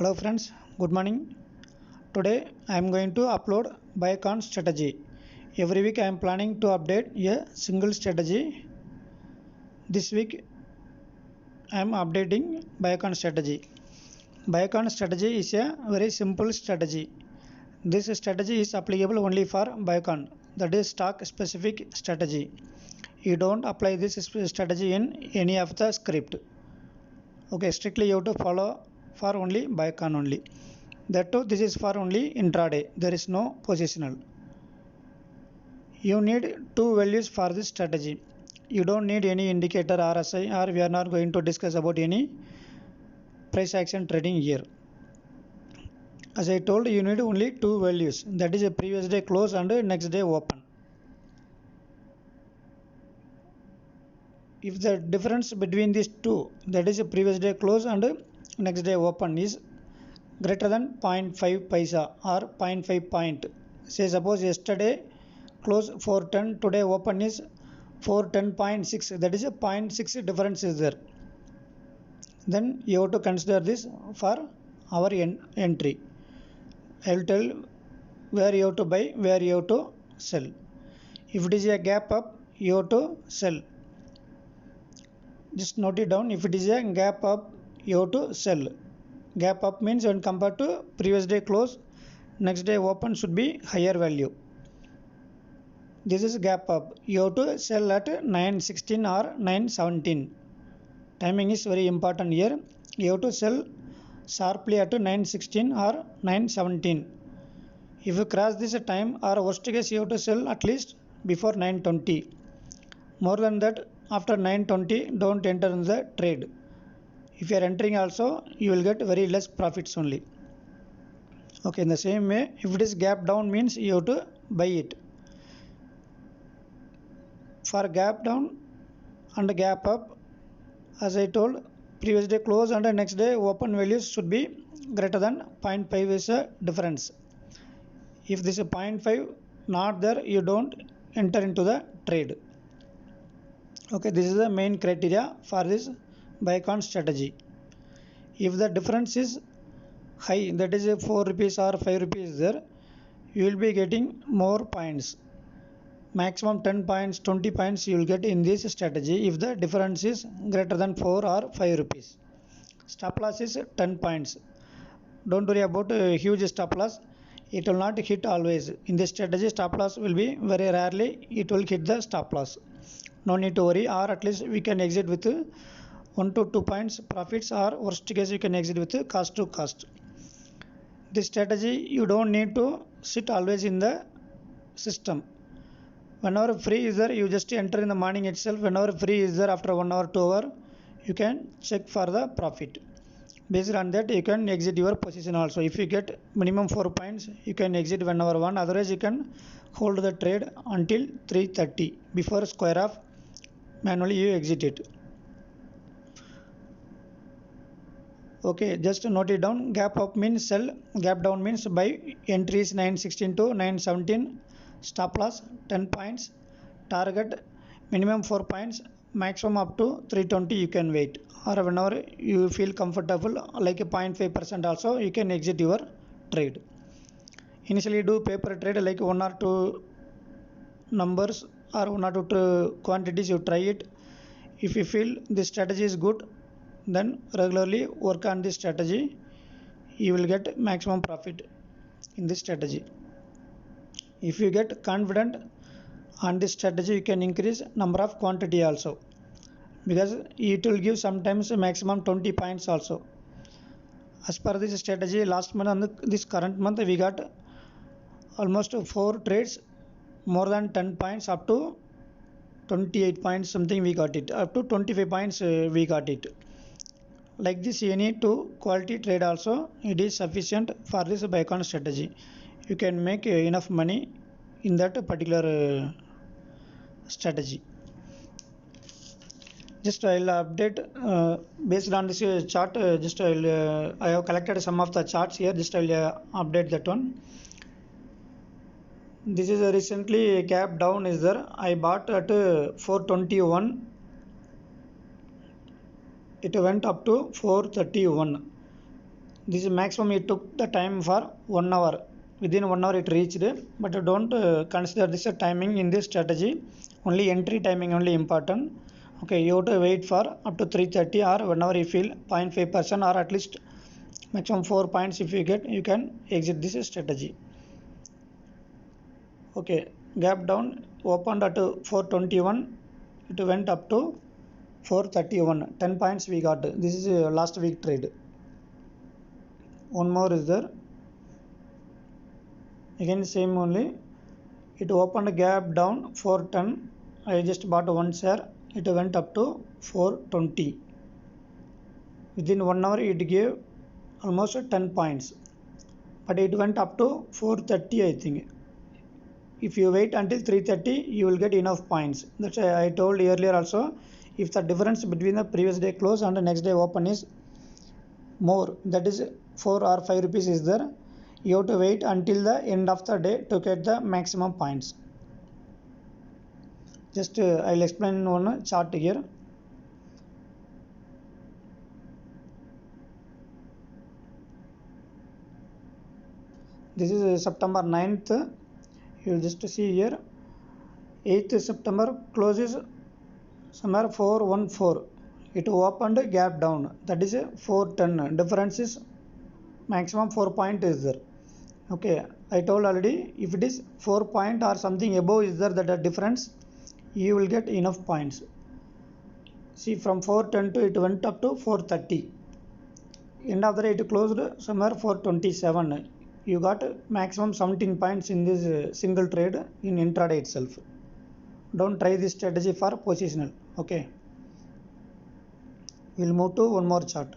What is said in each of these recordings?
Hello friends, good morning. Today I am going to upload Biocon Strategy. Every week I am planning to update a single strategy. This week I am updating Biocon Strategy. Biocon Strategy is a very simple strategy. This strategy is applicable only for Biocon, that is stock specific strategy. You don't apply this strategy in any of the script. Okay, strictly you have to follow for only Biocon only. That too, this is for only intraday. There is no positional. You need two values for this strategy. You don't need any indicator RSI, or we are not going to discuss about any price action trading here. As I told, you need only two values, that is a previous day close and next day open. If the difference between these two, that is a previous day close and next day open, is greater than 0.5 paisa or 0.5 point, say suppose yesterday close 410, today open is 410.6, that is a 0.6 difference is there, then you have to consider this for our entry. I will tell where you have to buy, where you have to sell. If it is a gap up, you have to sell. Just note it down. If it is a gap up, you have to sell. Gap up means when compared to previous day close, next day open should be higher value. This is gap up. You have to sell at 9:16 or 9:17. Timing is very important here. You have to sell sharply at 9:16 or 9:17. If you cross this time, or worst case, you have to sell at least before 9:20. More than that, after 9:20, don't enter in the trade. If you are entering also, you will get very less profits only. Okay, in the same way, if it is gap down means you have to buy it. For gap down and gap up, as I told, previous day close and next day open values should be greater than 0.5 is a difference. If this is 0.5 not there, you don't enter into the trade. Okay, this is the main criteria for this Biocon strategy. If the difference is high, that is 4 rupees or 5 rupees there, you will be getting more points. Maximum 10 points, 20 points you will get in this strategy if the difference is greater than 4 or 5 rupees. Stop loss is 10 points. Don't worry about a huge stop loss. It will not hit always. In this strategy, stop loss will be very rarely it will hit the stop loss. No need to worry, or at least we can exit with 1 to 2 points profits, or worst case you can exit with cost to cost. This strategy you don't need to sit always in the system. Whenever free is there, you just enter in the morning itself. Whenever free is there after 1 hour, 2 hour, you can check for the profit. Based on that, you can exit your position also. If you get minimum 4 points, you can exit whenever one. Otherwise, you can hold the trade until 3:30. Before square off, manually you exit it. Okay, just note it down. Gap up means sell, gap down means buy. Entries 9:16 to 9:17. Stop loss 10 points. Target minimum 4 points. Maximum up to 320 you can wait. Or whenever you feel comfortable, like a 0.5% also, you can exit your trade. Initially do paper trade like 1 or 2 numbers or 1 or 2 quantities, you try it. If you feel this strategy is good, then regularly work on this strategy. You will get maximum profit in this strategy. If you get confident on this strategy, you can increase number of quantity also, because it will give sometimes maximum 20 points also. As per this strategy, last month and this current month we got almost 4 trades, more than 10 points, up to 28 points something we got it, up to 25 points we got it. Like this, any 2 quality trade also, it is sufficient for this Biocon strategy. You can make enough money in that particular strategy. Just I will update based on this chart. I have collected some of the charts here. Just I will update that one. This is recently a gap down is there. I bought at 421. It went up to 431. This is maximum it took the time for 1 hour. Within 1 hour it reached, but don't consider this a timing in this strategy. Only entry timing only important. Okay, you have to wait for up to 3:30 or whenever you feel 0.5% or at least maximum 4 points. If you get, you can exit this strategy. Okay, gap down opened at 421. It went up to 431. 10 points we got. This is last week trade. One more is there. Again same only. It opened a gap down 410. I just bought one share. It went up to 420. Within 1 hour it gave almost 10 points. But it went up to 430 I think. If you wait until 3:30 you will get enough points. That's why I told earlier also, if the difference between the previous day close and the next day open is more, that is 4 or 5 rupees is there, you have to wait until the end of the day to get the maximum points. Just I'll explain one chart here. This is September 9th. You just see here 8th September closes somewhere 414. It opened a gap down, that is 410. Difference is maximum 4 point is there. Okay, I told already, if it is 4 point or something above is there, that difference, you will get enough points. See, from 410 to it went up to 430. End of the day it closed somewhere 427. You got maximum 17 points in this single trade in intraday itself. Don't try this strategy for positional. Okay, we'll move to one more chart.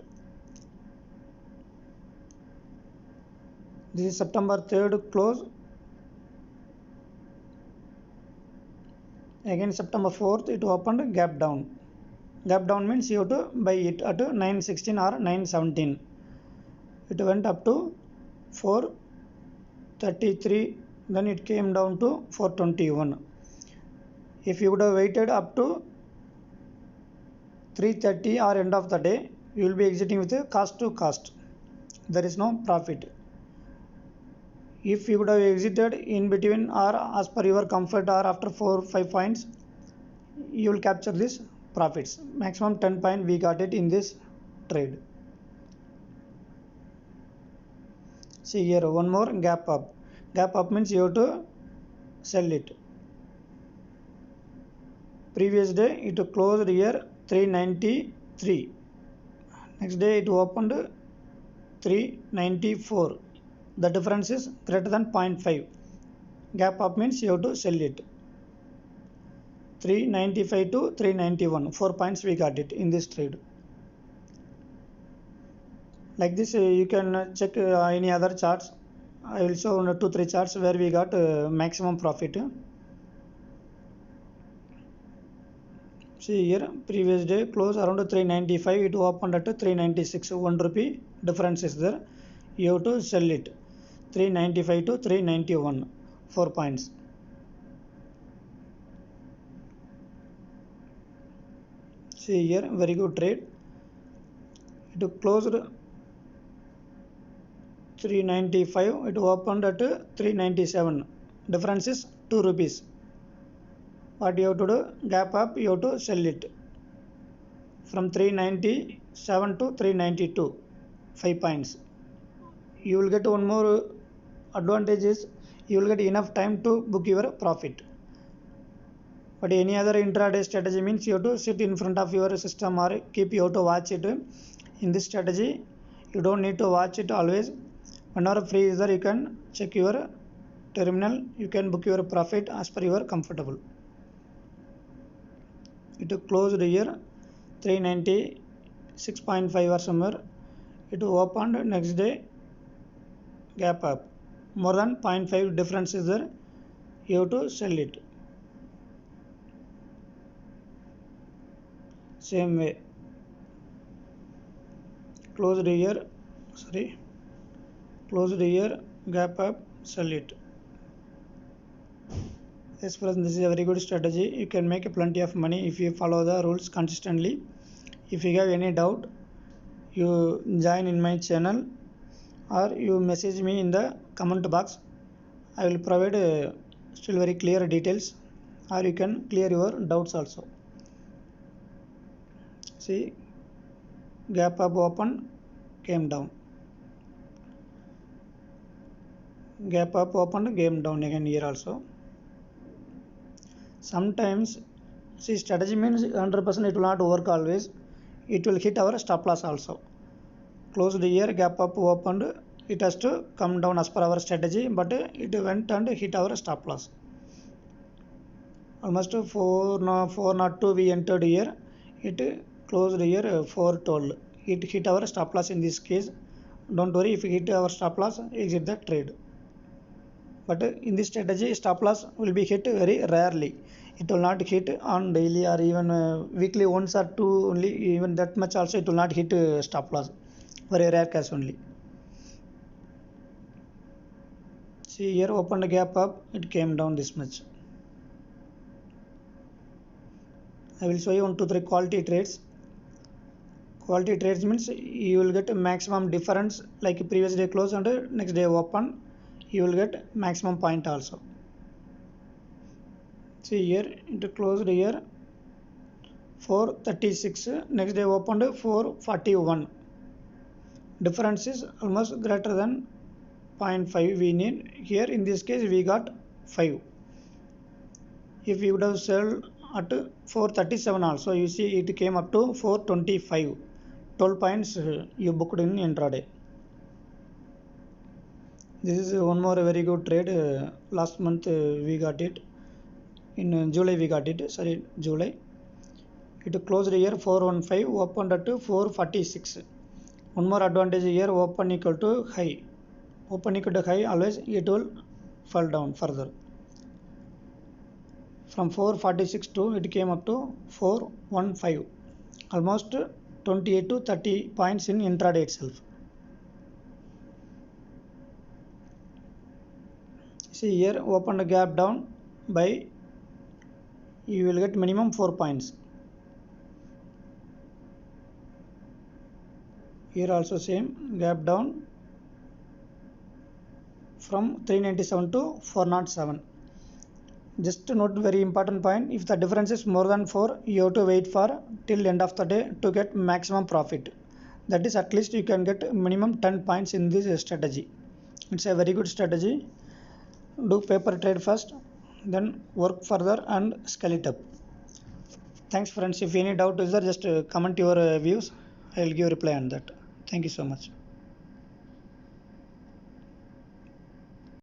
This is September 3rd close. Again September 4th it opened gap down. Gap down means you have to buy it at 916 or 917. It went up to 433, then it came down to 421. If you would have waited up to 3:30 or end of the day, you will be exiting with a cost to cost. There is no profit. If you would have exited in between or as per your comfort or after 4-5 points, you will capture this profits. Maximum 10 point we got it in this trade. See here one more gap up. Gap up means you have to sell it. Previous day it closed here 393. Next day it opened 394. The difference is greater than 0.5. Gap up means you have to sell it. 395 to 391. 4 points we got it in this trade. Like this you can check any other charts. I will show 2-3 charts where we got maximum profit. See here previous day close around 395. It opened at 396. 1 rupee difference is there. You have to sell it. 395 to 391. 4 points. See here very good trade. It closed 395. It opened at 397. Difference is 2 rupees. What you have to do? Gap up, you have to sell it from 397 to 392. 5 points. You will get one more advantage is you will get enough time to book your profit. But any other intraday strategy means you have to sit in front of your system or keep you have to watch it. In this strategy you don't need to watch it always. Whenever free is there, you can check your terminal, you can book your profit as per your comfortable. It closed here 396.5 or somewhere. It opened next day gap up. More than 0.5 difference is there. You have to sell it. Same way. Closed here. Closed here, gap up, sell it. Yes friends, this is a very good strategy. You can make plenty of money if you follow the rules consistently. If you have any doubt, you join in my channel. or you message me in the comment box. I will provide still very clear details, or you can clear your doubts also. See, gap up open, came down, gap up opened, came down again here also. Sometimes, see, strategy means 100% it will not work always. It will hit our stop loss also. Closed here, gap up opened, it has to come down as per our strategy, but it went and hit our stop loss. Almost 402 we entered here, it closed here 412. It hit our stop loss in this case. Don't worry, if it hit our stop loss, exit the trade. But in this strategy, stop loss will be hit very rarely. It will not hit on daily or even weekly once or two only. Even that much also it will not hit stop loss. Very rare case only. See, here opened a gap up, it came down this much. I will show you 1, 2, 3 quality trades. Quality trades means you will get a maximum difference, like previous day close and next day open. You will get maximum point also. See, here it closed here 436, next day opened 441. Difference is almost greater than 0.5 we need. Here in this case we got 5. If we would have sold at 437 also, you see it came up to 425. 12 points you booked in intraday. This is one more very good trade. Last month we got it. In July we got it. Sorry, July. It closed here 415, opened at 446. One more advantage here, open equal to high. Open equal to high, always it will fall down further. From 446 to it came up to 415. Almost 28 to 30 points in intraday itself. See, here opened a gap down by, you will get minimum 4 points. Here also same, gap down from 397 to 407. Just to note very important point, if the difference is more than 4, you have to wait for till end of the day to get maximum profit. That is, at least you can get minimum 10 points in this strategy. It's a very good strategy. Do paper trade first, then work further and scale it up. Thanks friends. If any doubt is there, just comment your views. I will give reply on that. Thank you so much.